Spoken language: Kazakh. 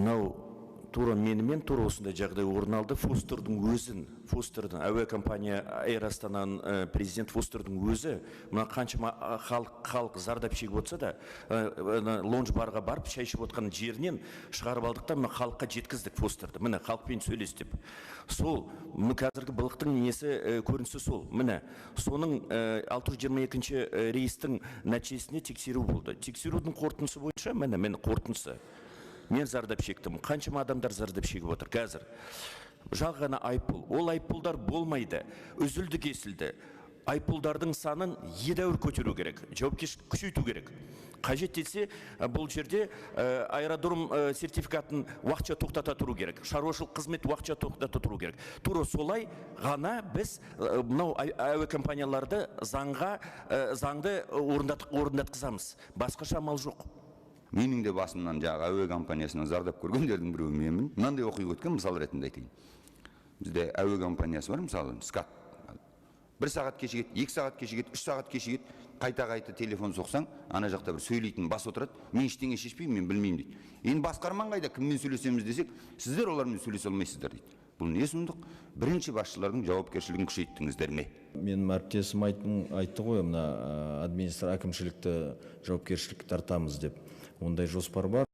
Мынау тура менімен тура осындай жағдай орын алды. Фостердің әуе компания Air Астананың президент Фостердің өзі, мына қаншама халық зардап шегіп отырса да, лонж барға барып шай ішіп отқан жерінен шығарып алдықтан мына халыққа жеткіздік Фостерді. Міне халықпен сөйлес деп. Сол қазіргі былықтың несі көрінісі сол. Міне соның 622-ші рейстің нәтижесіне тексеру болды. Тексерудің қорытындысы бойынша міне қорытындысы. Мен зардап шектім. Қаншама адамдар зардап шегіп отыр қазір. Жалғана айыппұл. Ол айыппұлдар болмайды. Үзілді кесілді. Айыппұлдардың санын едәуір көтеру керек. Жауапкершілікті күшейту керек. Қажет етсе, бұл жерде аэродром сертификатын уақытша тоқтата тұру керек. Шаруашылық қызмет уақытша тоқтата тұру керек. Тура солай ғана біз мынау әуе компанияларды заңды орындатқызамыз. Басқаша амал жоқ. Менің де басымнан жағы әуе компаниясынан зардап көргендердің біреуі менмін. Мынандай оқиға өткен, мысал ретінде айтайын. Бізде әуе компаниясы бар, мысалы, скат. 1 сағат кешігеді, 2 сағат кешігеді, 3 сағат кешігеді, қайта телефон соқсаң, ана жақта бір сөйлейтін бас отырады, мен ештеңе шешпеймін, мен білмеймін дейді. Енді басқарман қайда, кіммен сөйлесеміз десек, сіздер олармен сөйлесе алмайсыздар дейді. Бұл не сұмдық? Бірінші басшылардың жауапкершілігін күшейттіңіздер ме? Менің әріптесім айтты ғой, мына әкімшілікті жауапкершілікке тартамыз деп. Ондай жоспар бар.